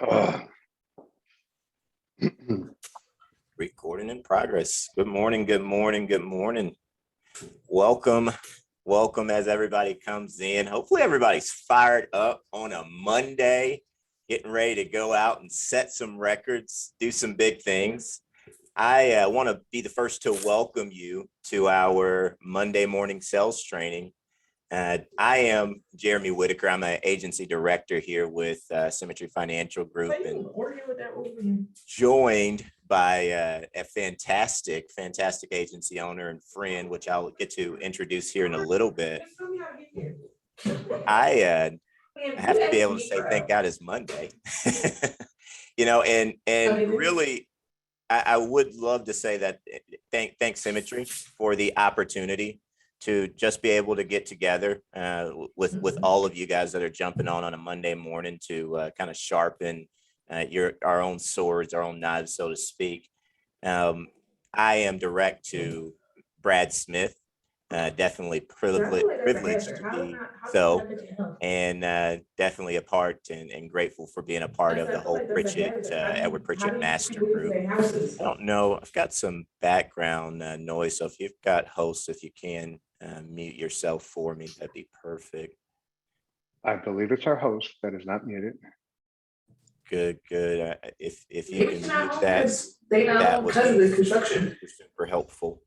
Uh, Recording in progress. Good morning, good morning, good morning. Welcome, welcome as everybody comes in. Hopefully everybody's fired up on a Monday, getting ready to go out and set some records, do some big things. I want to be the first to welcome you to our Monday morning sales training. I am Jeremy Whitaker. I'm an agency director here with Symmetry Financial Group, and joined by a fantastic agency owner and friend, which I'll get to introduce here in a little bit. I have to be able to say thank God it's Monday. And really, I would love to say that thank Symmetry for the opportunity to just be able to get together with all of you guys that are jumping on a Monday morning to kind of sharpen our own swords, our own knives, so to speak. I am direct to Brad Smith, definitely privileged to be so, and definitely a part and grateful for being a part of the whole Edward Pritchett Master Group. I don't know, I've got some background noise, so if you've got hosts, if you can mute yourself for me, that'd be perfect. I believe it's our host that is not muted. Good. If you can mute that would be super helpful.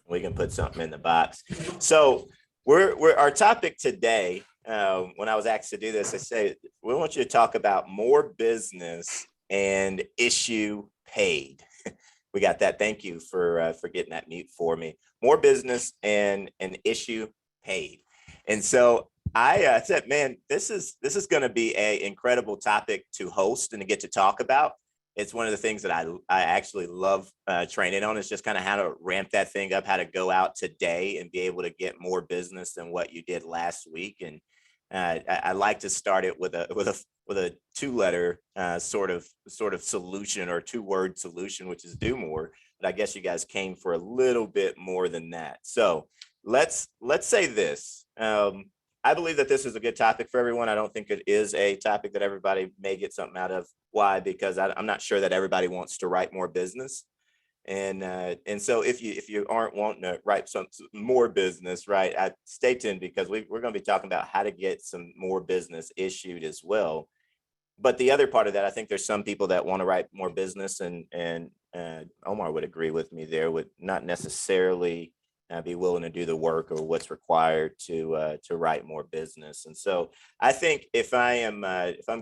We can put something in the box. So our topic today, when I was asked to do this, I say, we want you to talk about more business and issue paid. We got that. Thank you for getting that mute for me. More business and an issue paid. And so I said, man, this is going to be an incredible topic to host and to get to talk about. It's one of the things that I actually love training on, is just kind of how to ramp that thing up, how to go out today and be able to get more business than what you did last week. And I like to start it with a two-letter sort of solution, or two-word solution, which is do more. But I guess you guys came for a little bit more than that. So let's say this. I believe that this is a good topic for everyone. I don't think it is a topic that everybody may get something out of. Why? Because I'm not sure that everybody wants to write more business. And so if you aren't wanting to write some more business, right, stay tuned, because we're going to be talking about how to get some more business issued as well. But the other part of that, I think there's some people that want to write more business, and Omar would agree with me there, would not necessarily be willing to do the work or what's required to write more business. And so I think if I'm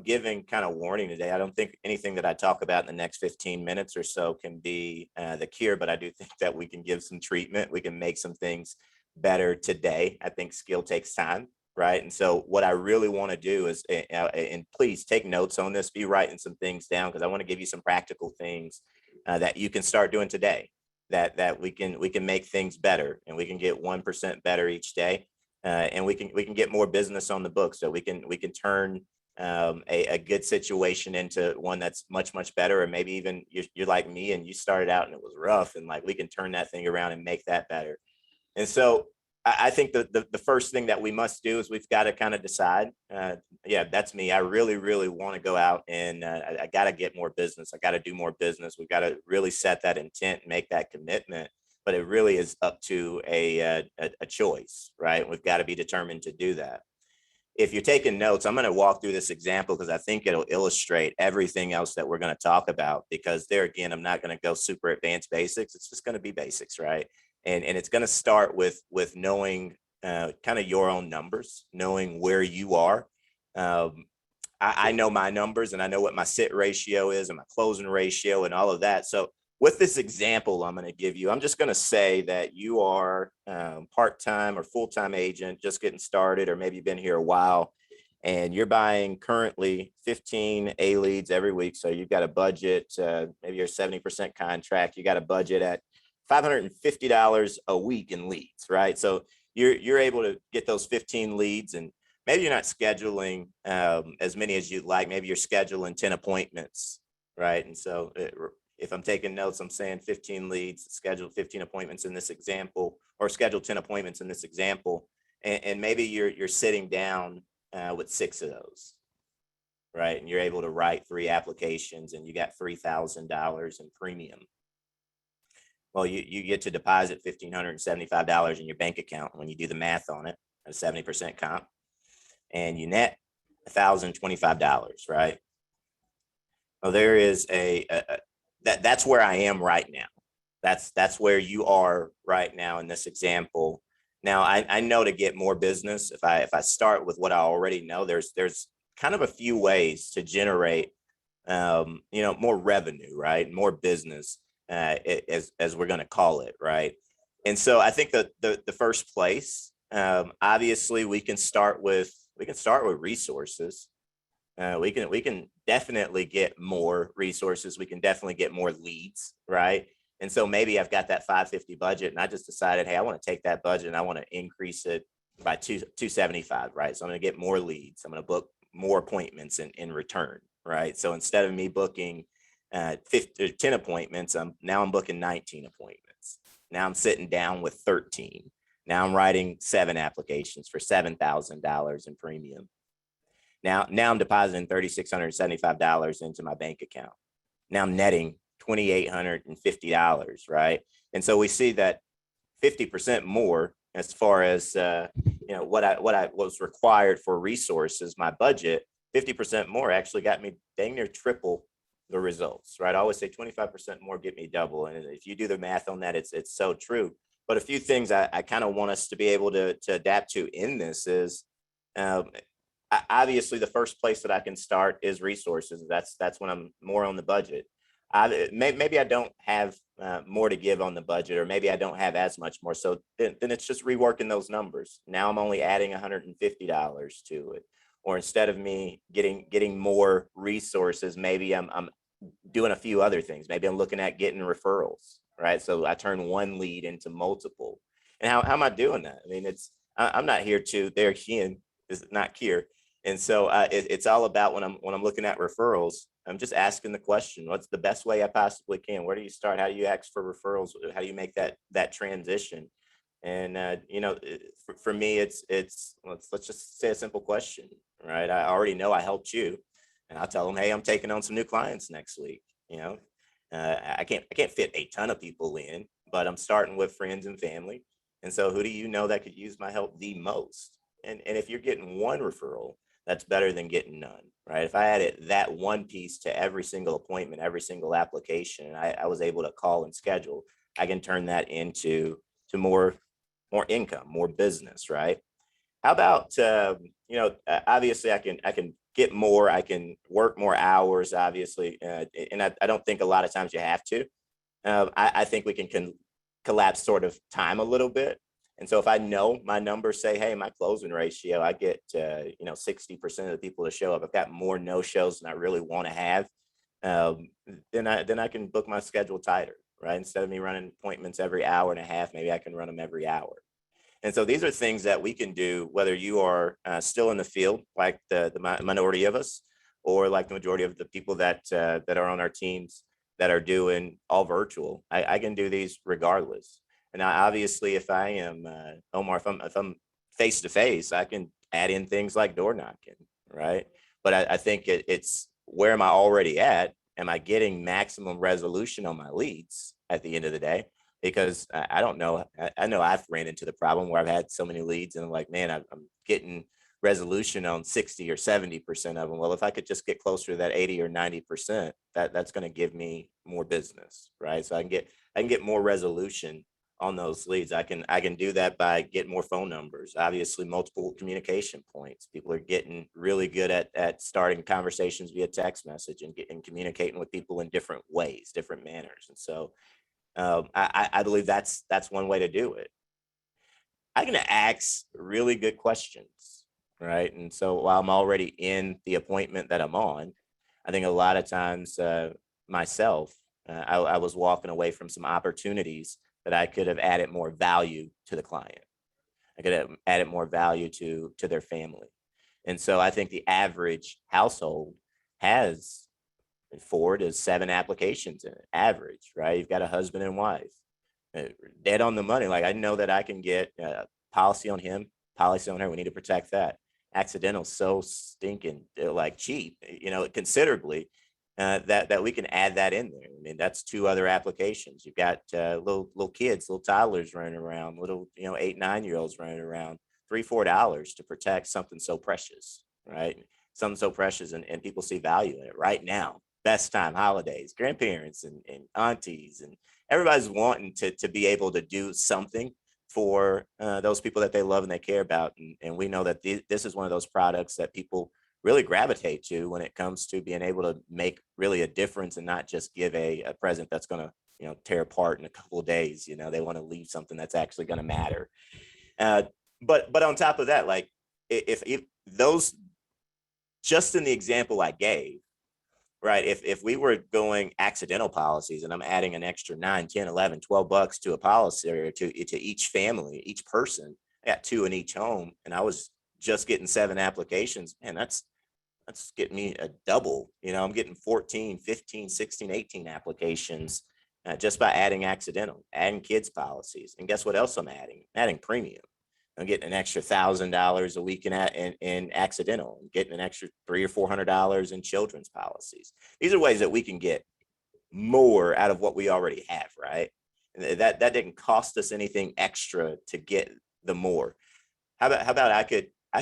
giving kind of warning today, I don't think anything that I talk about in the next 15 minutes or so can be the cure, but I do think that we can give some treatment. We can make some things better today. I think skill takes time, right? And so what I really want to do is, and please take notes on this, be writing some things down, because I want to give you some practical things that you can start doing today. That we can make things better, and we can get 1% better each day, and we can get more business on the books, so we can turn a good situation into one that's much better. Or maybe even you're like me and you started out and it was rough, and like we can turn that thing around and make that better. And so I think the first thing that we must do is we've got to kind of decide, yeah, that's me. I really want to go out and I got to get more business. I got to do more business. We've got to really set that intent and make that commitment. But it really is up to a choice, right? We've got to be determined to do that. If you're taking notes, I'm going to walk through this example because I think it'll illustrate everything else that we're going to talk about, because there again, I'm not going to go super advanced basics. It's just going to be basics, right? And it's going to start with knowing kind of your own numbers, knowing where you are. I know my numbers, and I know what my sit ratio is and my closing ratio and all of that. So with this example I'm going to give you, I'm just going to say that you are part-time or full-time agent, just getting started, or maybe you've been here a while, and you're buying currently 15 A leads every week. So you've got a budget, maybe you're 70% contract, you got a budget at $550 a week in leads, right? So you're able to get those 15 leads, and maybe you're not scheduling as many as you'd like. Maybe you're scheduling 10 appointments, right? And so if I'm taking notes, I'm saying 15 leads, schedule 15 appointments in this example, or schedule 10 appointments in this example. And maybe you're sitting down with 6 of those. right? And you're able to write 3 applications and you got $3,000 in premium. Well, you get to deposit $1,575 in your bank account when you do the math on it, a 70% comp, and you net $1,025, right? Well, there is that's where I am right now. That's where you are right now in this example. Now, I know to get more business, if I start with what I already know, there's kind of a few ways to generate, more revenue, right? More business, as we're going to call it, right? And so I think that the first place, obviously, we can start with resources. We can definitely get more resources. We can definitely get more leads, right? And so maybe I've got that 550 budget and I just decided, hey, I want to take that budget and I want to increase it by 275, right? So I'm going to get more leads. I'm going to book more appointments in return, right? So instead of me booking 10 appointments, I'm booking 19 appointments. Now I'm sitting down with 13. Now I'm writing 7 applications for $7,000 in premium. Now I'm depositing $3,675 into my bank account. Now I'm netting $2,850, right? And so we see that 50% more as far as what was required for resources, my budget, 50% more actually got me dang near triple the results, right? I always say 25% more get me double. And if you do the math on that, it's so true. But a few things I kind of want us to be able to adapt to in this is, obviously the first place that I can start is resources. That's when I'm more on the budget. Maybe I don't have more to give on the budget, or maybe I don't have as much more. So then it's just reworking those numbers. Now I'm only adding $150 to it. Or instead of me getting more resources, maybe I'm doing a few other things. Maybe I'm looking at getting referrals, right? So I turn one lead into multiple. And how am I doing that? I mean, I'm not here to, they're Kian, is not here. And so it's all about when I'm looking at referrals, I'm just asking the question, what's the best way I possibly can? Where do you start? How do you ask for referrals? How do you make that transition? And, for me, it's let's just say a simple question, right? I already know I helped you, and I'll tell them, hey, I'm taking on some new clients next week. I can't fit a ton of people in, but I'm starting with friends and family. And so who do you know that could use my help the most? And if you're getting one referral, that's better than getting none, right? If I added that one piece to every single appointment, every single application, and I was able to call and schedule, I can turn that into more income, more business, right? How about, obviously I can get more, I can work more hours, obviously. And I don't think a lot of times you have to. I think we can collapse sort of time a little bit. And so if I know my numbers say, hey, my closing ratio, I get, 60% of the people to show up. I've got more no-shows than I really want to have. Then I can book my schedule tighter, right? Instead of me running appointments every hour and a half, maybe I can run them every hour. And so these are things that we can do, whether you are still in the field, like the minority of us, or like the majority of the people that are on our teams that are doing all virtual. I can do these regardless. And obviously, if I am Omar, if I'm face to face, I can add in things like door knocking, right? But I think it's where am I already at? Am I getting maximum resolution on my leads at the end of the day? Because I don't know. I know I've ran into the problem where I've had so many leads and I'm like, man, I'm getting resolution on 60 or 70% of them. Well, if I could just get closer to that 80 or 90%, that's going to give me more business, right? So I can get more resolution on those leads. I can do that by getting more phone numbers, obviously multiple communication points. People are getting really good at starting conversations via text message and communicating with people in different ways, different manners. And so I believe that's one way to do it. I'm going to ask really good questions, right? And so while I'm already in the appointment that I'm on, I think a lot of times myself, I was walking away from some opportunities that I could have added more value to the client. I could have added more value to their family. And so I think the average household has 4 to 7 applications in it, average, right? You've got a husband and wife, dead on the money. Like I know that I can get policy on him, policy on her. We need to protect that. accidental so stinking like cheap, considerably, that we can add that in there. I mean, that's 2 other applications. You've got little kids, little toddlers running around, little 8, 9-year-olds running around, $3, $4 to protect something so precious, right? Something so precious, and people see value in it right now. Best time, holidays, grandparents and aunties, and everybody's wanting to be able to do something for those people that they love and they care about. And we know that this is one of those products that people really gravitate to when it comes to being able to make really a difference and not just give a present that's going to tear apart in a couple of days. They want to leave something that's actually going to matter. But on top of that, like if those, just in the example I gave, right, if we were going accidental policies and I'm adding an extra 9, 10, 11, $12 to a policy or to each family, each person, I got 2 in each home, and I was just getting 7 applications, man, that's getting me a double. I'm getting 14, 15, 16, 18 applications just by adding kids policies. And guess what else I'm adding? Premium. I'm getting an extra $1,000 a week in accidental, and getting an extra $300 or $400 in children's policies. These are ways that we can get more out of what we already have, right? And that didn't cost us anything extra to get the more. How about I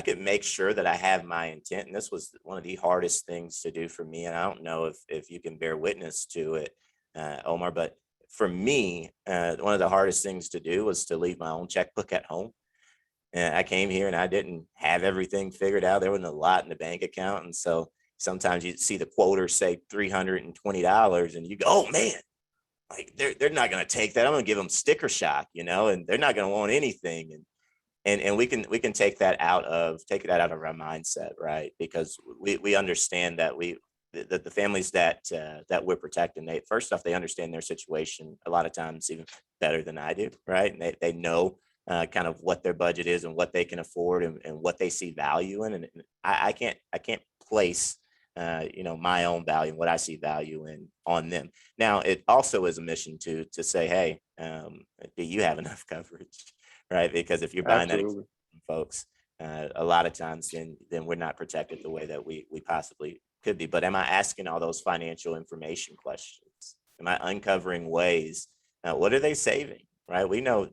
could make sure that I have my intent, and this was one of the hardest things to do for me, and I don't know if you can bear witness to it, Omar, but for me, one of the hardest things to do was to leave my own checkbook at home. And I came here and I didn't have everything figured out. There wasn't a lot in the bank account. And so sometimes you see the quoter say $320 and you go, oh man, like they're not going to take that. I'm going to give them sticker shock, and they're not going to want anything. And we can take that out of our mindset, right? Because we understand that the families that we're protecting, first off, they understand their situation a lot of times even better than I do, right? And they know kind of what their budget is and what they can afford and what they see value in. And I can't place my own value and what I see value in on them. Now, it also is a mission to say, hey, do you have enough coverage, right? Because if you're buying Absolutely. That from folks, a lot of times then we're not protected the way that we possibly could be. But am I asking all those financial information questions? Am I uncovering ways? What are they saving? Right. We know,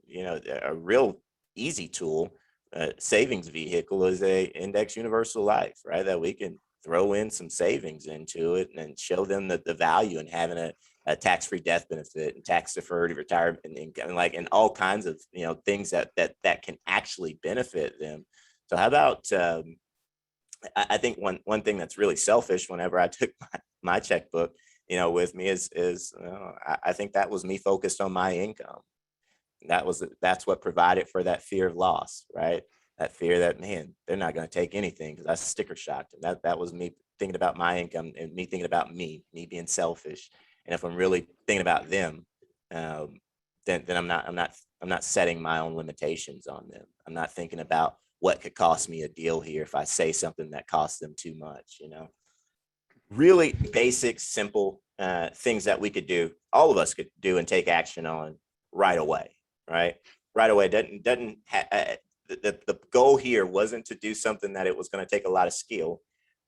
a real easy tool, savings vehicle is a index universal life, right? That we can throw in some savings into it and show them the value in having a tax-free death benefit and tax-deferred retirement and all kinds of, things that can actually benefit them. So how about, I think one thing that's really selfish whenever I took my checkbook, with me is I think that was me focused on my income. That's what provided for that fear of loss, right? That fear that, man, they're not going to take anything because that's sticker shocked. And that was me thinking about my income and me thinking about me being selfish. And if I'm really thinking about them, then I'm not setting my own limitations on them. I'm not thinking about what could cost me a deal here if I say something that costs them too much, Really basic, simple things that we could do, all of us could do and take action on right away. Right away. The goal here wasn't to do something that it was going to take a lot of skill.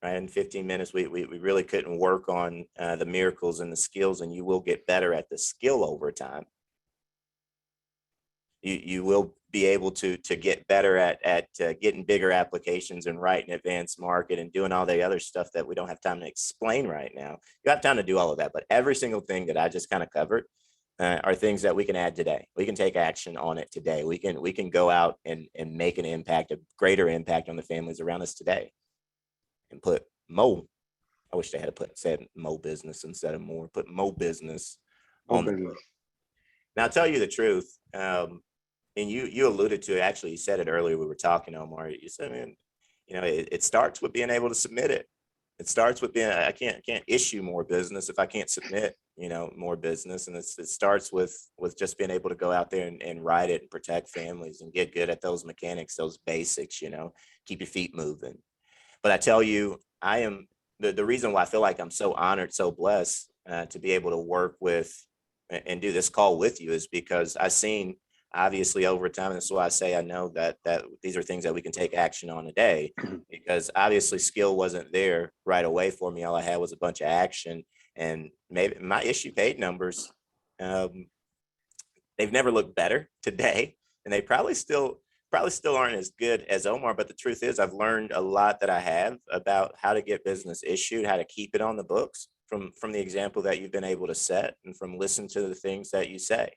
Right, in 15 minutes, we really couldn't work on the miracles and the skills, and you will get better at the skill over time. You will be able to get better at getting bigger applications and writing advanced market and doing all the other stuff that we don't have time to explain right now. You have time to do all of that, but every single thing that I just kind of covered are things that we can add today. We can take action on it today. We can go out and make an impact, a greater impact on the families around us today. And put Mo, I wish they had said Mo business instead of more, put Mo business on the book. Now, I'll tell you the truth. And you alluded to it, actually, you said it earlier, we were talking, Omar. You said, man, it starts with being able to submit it. It starts with being, I can't issue more business if I can't submit, more business. And it starts with just being able to go out there and write it and protect families and get good at those mechanics, those basics, keep your feet moving. But I tell you, I am the reason why I feel like I'm so honored, so blessed to be able to work with and do this call with you is because I've seen obviously over time. And that's why I say I know that these are things that we can take action on today, because obviously skill wasn't there right away for me. All I had was a bunch of action, and maybe my issue paid numbers, they've never looked better today, and they probably still aren't as good as Omar. But the truth is, I've learned a lot that I have about how to get business issued, how to keep it on the books from the example that you've been able to set, and from listen to the things that you say.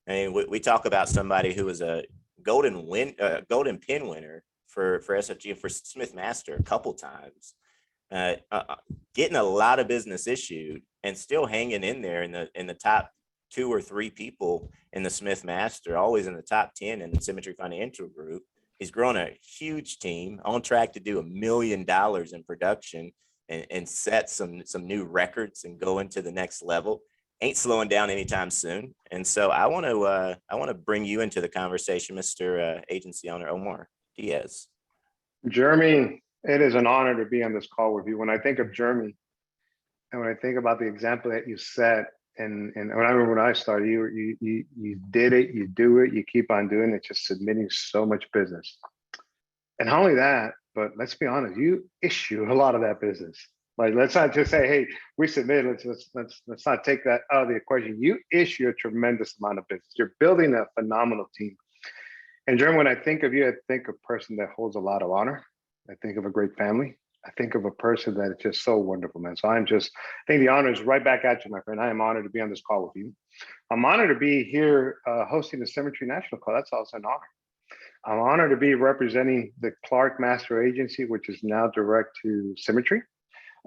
I mean, we talk about somebody who was a golden pin winner for SFG and for Smith Master a couple times, getting a lot of business issued and still hanging in there in the top 2 or 3 people in the Smith Master, always in the top 10 in the Symmetry Financial Group. He's grown a huge team, on track to do $1 million in production, and set some new records and go into the next level. Ain't slowing down anytime soon. And so I want to bring you into the conversation, Mr. Agency Owner Omar Diaz. Jeremy, it is an honor to be on this call with you. When I think of Jeremy, and when I think about the example that you set, and I remember when I started, you did it, you do it, you keep on doing it, just submitting so much business. And not only that, but let's be honest, you issue a lot of that business. Like, let's not just say, hey, we submit, let's not take that out of the equation. You issue a tremendous amount of business. You're building a phenomenal team. And Jeremy, when I think of you, I think of a person that holds a lot of honor. I think of a great family. I think of a person that is just so wonderful, man. So I think the honor is right back at you, my friend. I am honored to be on this call with you. I'm honored to be here hosting the Symmetry National Call. That's also an honor. I'm honored to be representing the Clark Master Agency, which is now direct to Symmetry.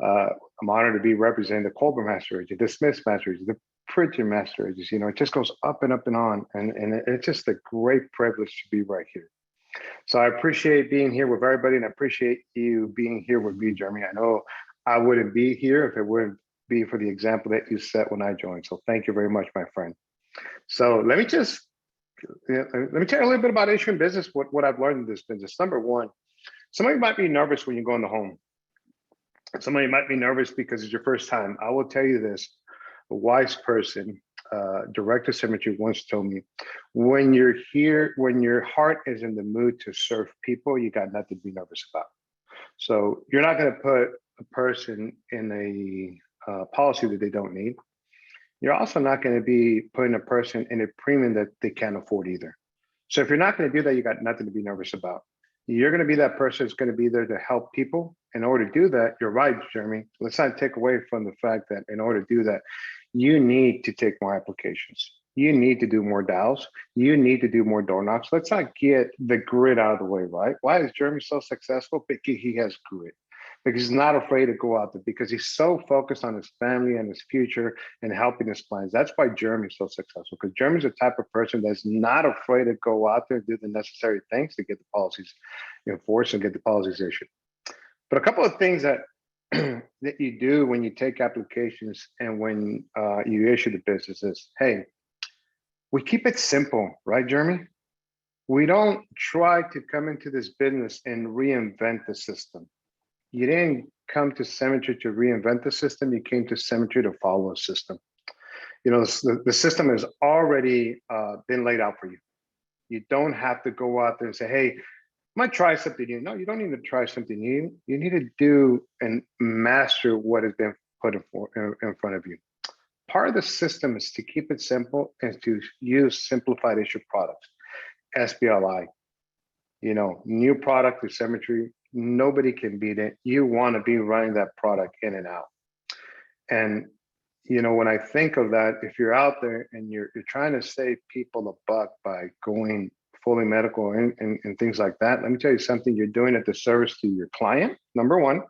I'm honored to be representing the Colbert Master Agency, the Smith Master Agency, the Pritchard Master Agency. It just goes up and up and on. And it's just a great privilege to be right here. So I appreciate being here with everybody, and I appreciate you being here with me, Jeremy. I know I wouldn't be here if it wouldn't be for the example that you set when I joined. So thank you very much, my friend. So let me tell you a little bit about issuing business, what I've learned in this business. Number one, somebody might be nervous when you go in the home. Somebody might be nervous because it's your first time. I will tell you this, a wise person, Director Symmetry once told me, when you're here, when your heart is in the mood to serve people, you got nothing to be nervous about. So you're not going to put a person in a policy that they don't need. You're also not going to be putting a person in a premium that they can't afford either. So if you're not going to do that, you got nothing to be nervous about. You're going to be that person that's going to be there to help people. In order to do that, you're right, Jeremy. Let's not take away from the fact that in order to do that, you need to take more applications. You need to do more dials. You need to do more door knocks. Let's not get the grit out of the way, right? Why is Jeremy so successful? Because he has grit. Because he's not afraid to go out there, because he's so focused on his family and his future and helping his clients. That's why Jeremy's so successful, because Jeremy's the type of person that's not afraid to go out there and do the necessary things to get the policies enforced and get the policies issued. But a couple of things that that you do when you take applications and when you issue the business is, hey, we keep it simple, right, Jeremy? We don't try to come into this business and reinvent the system. You didn't come to Symmetry to reinvent the system. You came to Symmetry to follow a system. The system has already been laid out for you. You don't have to go out there and say, hey, I might try something new. No, you don't need to try something new. You need to do and master what has been put in front of you. Part of the system is to keep it simple and to use simplified issue products, SBLI. New product to Symmetry. Nobody can beat it. You want to be running that product in and out. And, when I think of that, if you're out there and you're trying to save people a buck by going fully medical and things like that, let me tell you something, you're doing it to service to your client, number one,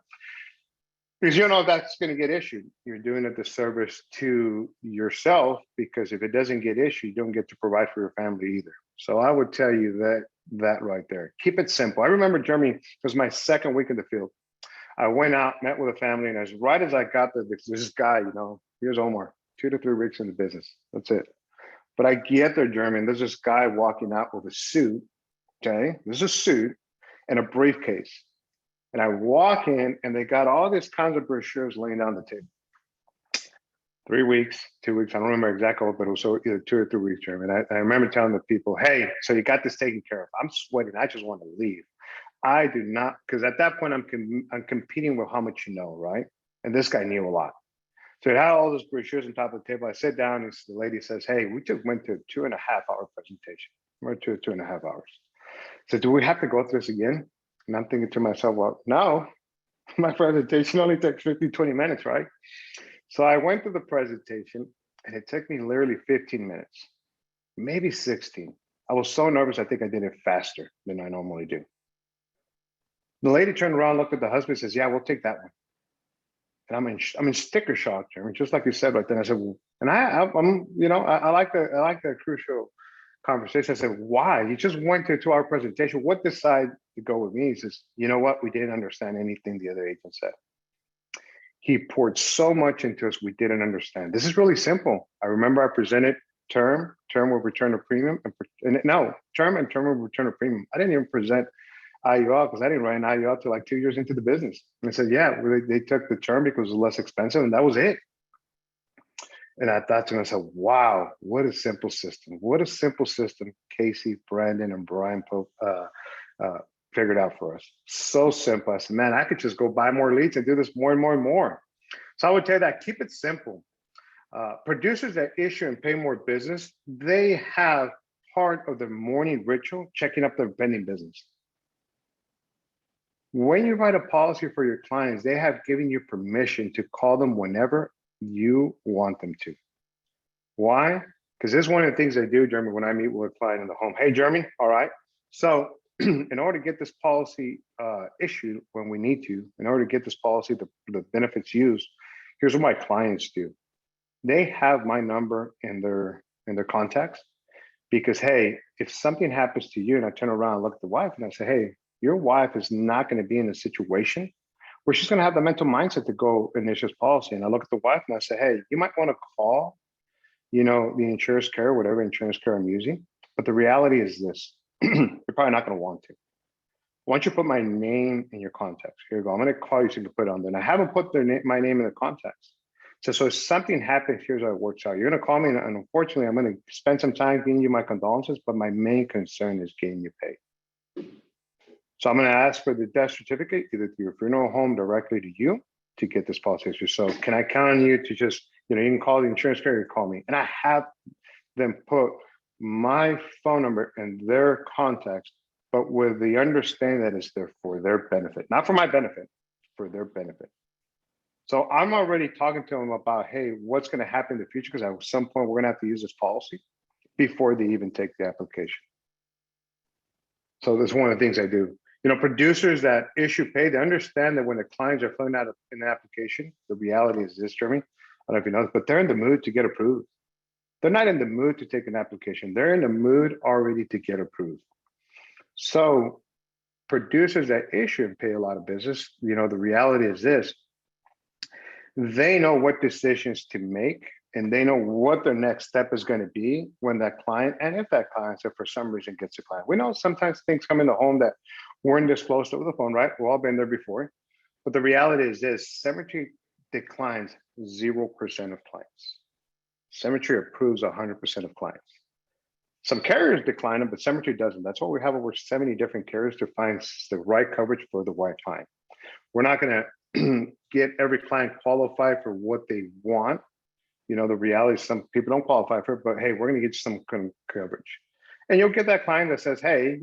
because you know that's going to get issued. You're doing it to service to yourself, because if it doesn't get issued, you don't get to provide for your family either. So I would tell you that right there. Keep it simple. I remember, Jeremy, it was my second week in the field. I went out, met with a family, and as I got there, this guy, here's Omar, 2 to 3 weeks in the business. That's it. But I get there, Jeremy, and there's this guy walking out with a suit, okay? There's a suit and a briefcase. And I walk in, and they got all these kinds of brochures laying down the table. 3 weeks, 2 weeks. I don't remember exactly, but it was so either 2 or 3 weeks, Jeremy. And I remember telling the people, hey, so you got this taken care of. I'm sweating. I just want to leave. I do not, because at that point I'm competing with how much you know, right? And this guy knew a lot. So it had all those brochures on top of the table. I sit down and the lady says, hey, we just went to a 2.5 hour presentation. We're 2.5 hours. So do we have to go through this again? And I'm thinking to myself, well, no, my presentation only takes 20 minutes, right? So I went through the presentation and it took me literally 15 minutes, maybe 16. I was so nervous, I think I did it faster than I normally do. The lady turned around, looked at the husband, says, yeah, we'll take that one. And I'm in sticker shock, Jeremy, just like you said right then. I said, well, and I'm, I like the crucial conversation. I said, why? You just went to a 2 hour presentation. What decided to go with me? He says, you know what? We didn't understand anything the other agent said. He poured so much into us, we didn't understand. This is really simple. I remember I presented term with return of premium, term with return of premium. I didn't even present IUL because I didn't write an IUL till like 2 years into the business. And I said, yeah, they took the term because it was less expensive, and that was it. And I thought to myself, wow, what a simple system. What a simple system Casey, Brandon, and Brian figured out for us. So simple. I said, man, I could just go buy more leads and do this more and more and more. So I would tell you that, keep it simple. Producers that issue and pay more business, they have part of their morning ritual checking up their pending business. When you write a policy for your clients, they have given you permission to call them whenever you want them to. Why? Because this is one of the things I do, Jeremy, when I meet with a client in the home. Hey, Jeremy, all right. So in order to get this policy issued when we need to, in order to get this policy, the benefits used, here's what my clients do. They have my number in their contacts because, hey, if something happens to you and I turn around and look at the wife and I say, hey, your wife is not going to be in a situation where she's going to have the mental mindset to go and issue this policy. And I look at the wife and I say, hey, you might want to call, the insurance carrier, whatever insurance carrier I'm using. But the reality is this, you're probably not going to want to. Once you put my name in your contacts, here you go. I'm going to call you so you can put it on there. And I haven't put my name in the contacts. So if something happens, here's how it works out. You're going to call me, and unfortunately, I'm going to spend some time giving you my condolences, but my main concern is getting you paid. So I'm going to ask for the death certificate, either through your funeral home directly to you to get this policy issued. So can I count on you to just, you can call the insurance carrier, call me. And I have them put my phone number in their contacts, but with the understanding that it's there for their benefit, not for my benefit, for their benefit. So I'm already talking to them about, hey, what's going to happen in the future? Because at some point we're going to have to use this policy before they even take the application. So that's one of the things I do. Producers that issue pay, they understand that when the clients are filling out an application, the reality is this, Jeremy, I don't know if you know this, but they're in the mood to get approved. They're not in the mood to take an application. They're in the mood already to get approved. So producers that issue and pay a lot of business, the reality is this, they know what decisions to make and they know what their next step is going to be when that client, and if that client, so for some reason gets a client. We know sometimes things come in the home that weren't disclosed over the phone, right? We've all been there before. But the reality is this, Symmetry declines 0% of clients. Symmetry approves 100% of clients. Some carriers decline them, but Symmetry doesn't. That's why we have over 70 different carriers to find the right coverage for the right client. We're not going to get every client qualified for what they want. The reality is some people don't qualify for it, but hey, we're going to get you some coverage. And you'll get that client that says, hey,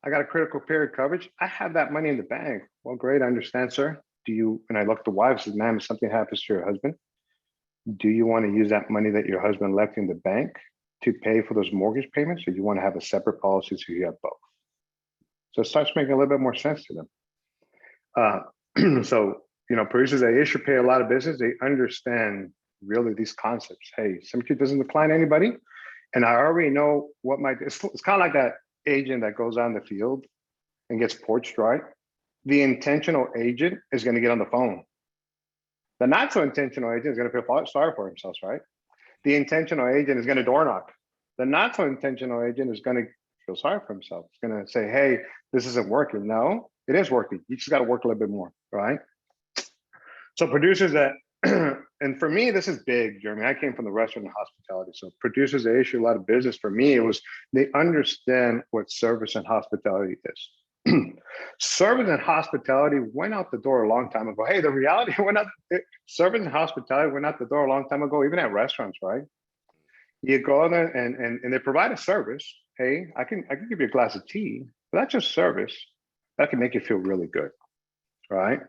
I got a critical period coverage. I have that money in the bank. Well, great. I understand, sir. And I look at the wife and says, ma'am, if something happens to your husband, do you want to use that money that your husband left in the bank to pay for those mortgage payments, or do you want to have a separate policy so you have both? So it starts making a little bit more sense to them. So, producers that issue pay a lot of business, they understand really these concepts. Hey, Symmetry doesn't decline anybody. And I already know it's kind of like that agent that goes on the field and gets porch dry. The intentional agent is going to get on the phone. The not so intentional agent is going to feel sorry for themselves, right? The intentional agent is going to door knock. The not so intentional agent is going to feel sorry for himself. It's going to say, hey, this isn't working. No, it is working. You just got to work a little bit more, right? So producers that And for me, this is big, Jeremy. I came from the restaurant and hospitality. So producers, they issue a lot of business. For me, it was they understand what service and hospitality is. Service and hospitality went out the door a long time ago. Hey, the reality went out, service and hospitality went out the door a long time ago, even at restaurants, right? You go there and they provide a service. Hey, I can give you a glass of tea, but that's just service. That can make you feel really good, right?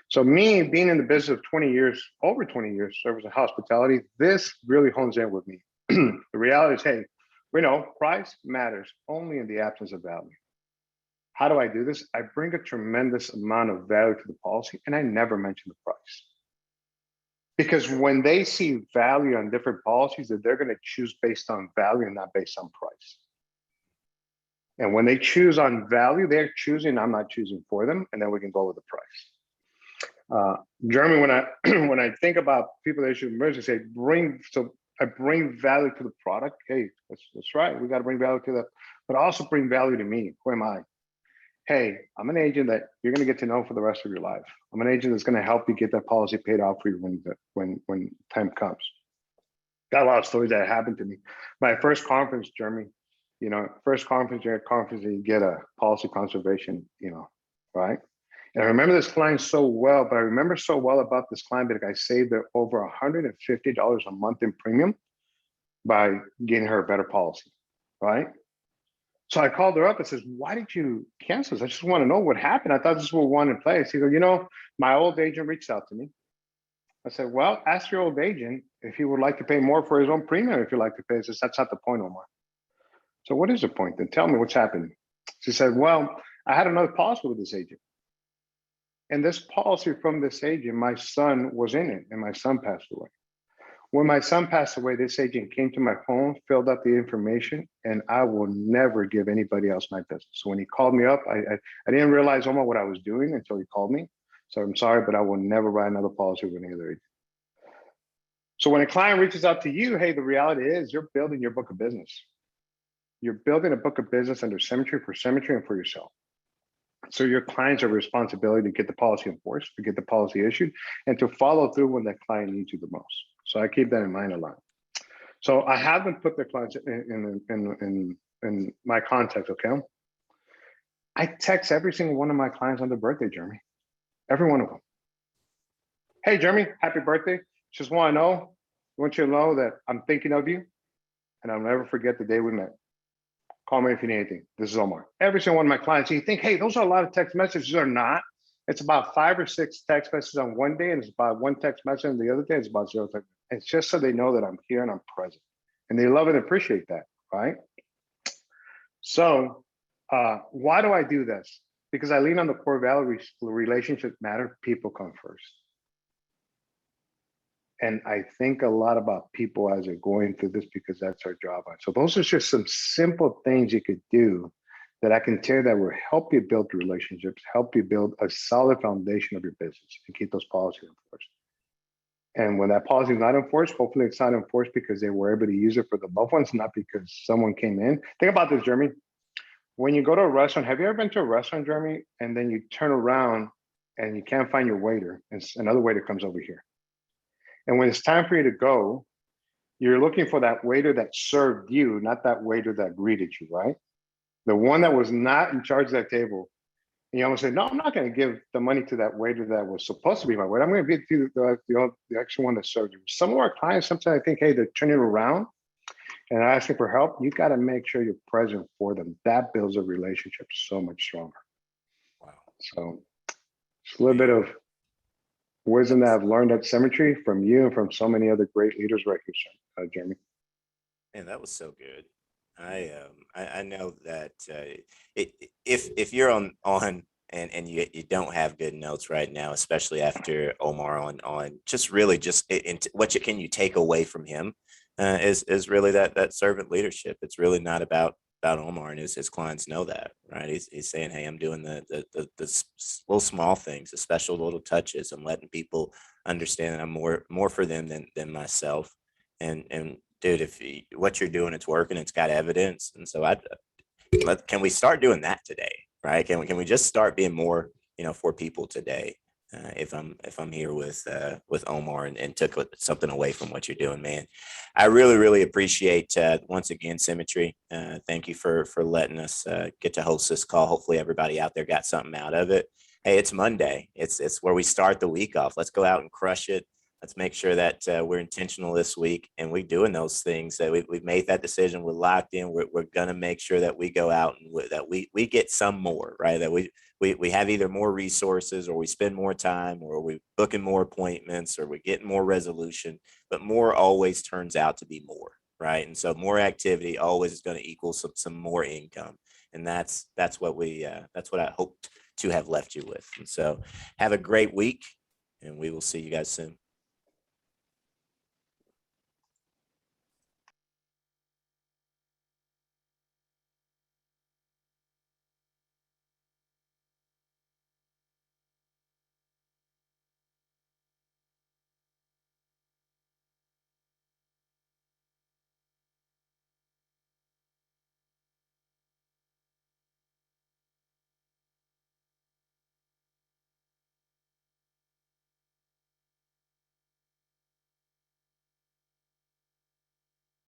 So me being in the business of 20 years, over 20 years, service and hospitality, this really hones in with me. The reality is, hey, we know price matters only in the absence of value. How do I do this? I bring a tremendous amount of value to the policy, and I never mention the price. Because when they see value on different policies, that they're going to choose based on value and not based on price. And when they choose on value, they're choosing, I'm not choosing for them, and then we can go with the price. Jeremy, when I when I think about people that issue emergency, I bring value to the product. Hey, that's right. We got to bring value to that, but also bring value to me. Who am I? Hey, I'm an agent that you're going to get to know for the rest of your life. I'm an agent that's going to help you get that policy paid off for you when time comes. Got a lot of stories that happened to me. My first conference, Jeremy, first conference, you're at conference and you get a policy conservation, right? And I remember this client so well, but I remember so well about this client that I saved her over $150 a month in premium by getting her a better policy, right? So I called her up and says, why did you cancel this? I just want to know what happened. I thought this was one in place. He goes, my old agent reached out to me. I said, well, ask your old agent if he would like to pay more for his own premium. If you like to pay, he says, that's not the point, Omar. So what is the point? Then tell me what's happening. She said, well, I had another policy with this agent. And this policy from this agent, my son was in it, and my son passed away. When my son passed away, this agent came to my phone, filled out the information, and I will never give anybody else my business. So when he called me up, I didn't realize, Omar, what I was doing until he called me. So I'm sorry, but I will never write another policy with any other agent. So when a client reaches out to you, hey, the reality is you're building your book of business. You're building a book of business under Symmetry for Symmetry and for yourself. So your clients have a responsibility to get the policy enforced, to get the policy issued, and to follow through when that client needs you the most. So I keep that in mind a lot. So I haven't put their clients in my contacts, okay? I text every single one of my clients on their birthday, Jeremy. Every one of them. Hey, Jeremy, happy birthday. Just want you to know that I'm thinking of you, and I'll never forget the day we met. Call me if you need anything. This is Omar. Every single one of my clients, you think, hey, those are a lot of text messages. They're not. It's about 5 or 6 text messages on one day, and it's about 1 text message on the other day. It's about 0 text. It's just so they know that I'm here and I'm present. And they love and appreciate that, right? So why do I do this? Because I lean on the core value, relationships matter, people come first. And I think a lot about people as they're going through this because that's our job. So those are just some simple things you could do that I can tell you that will help you build relationships, help you build a solid foundation of your business and keep those policies enforced. And when that policy is not enforced, hopefully it's not enforced because they were able to use it for the loved ones, not because someone came in. Think about this, Jeremy. When you go to a restaurant, have you ever been to a restaurant, Jeremy, and then you turn around and you can't find your waiter and another waiter comes over here? And when it's time for you to go, you're looking for that waiter that served you, not that waiter that greeted you, right? The one that was not in charge of that table. And you almost say, no, I'm not going to give the money to that waiter that was supposed to be my waiter. I'm going to give it to the actual one that served you. Some of our clients, sometimes I think, hey, they're turning around and asking for help. You got to make sure you're present for them. That builds a relationship so much stronger. Wow. So it's a little bit of wisdom that I've learned at Symmetry from you and from so many other great leaders right here, Jeremy. Man, that was so good. I know that if you're on and you don't have good notes right now, especially after Omar on just really just what can you take away from him is really that servant leadership. It's really not about Omar, and his clients know that, right? He's saying, hey, I'm doing the little small things, the special little touches. I'm letting people understand that I'm more for them than myself. And dude, if what you're doing, it's working, it's got evidence. And so can we start doing that today, right? Can we just start being more, for people today? if I'm here with Omar and took something away from what you're doing, man. I really appreciate once again Symmetry. Thank you for letting us get to host this call. Hopefully everybody out there got something out of it. Hey, it's Monday. It's where we start the week off. Let's go out and crush it. Let's make sure that we're intentional this week and we're doing those things that we've made that decision. We're locked in. We're going to make sure that we go out and that we get some more, right? That we have either more resources or we spend more time or we booking more appointments or we're getting more resolution, but more always turns out to be more, right? And so more activity always is going to equal some more income. And that's what that's what I hoped to have left you with. And so have a great week and we will see you guys soon.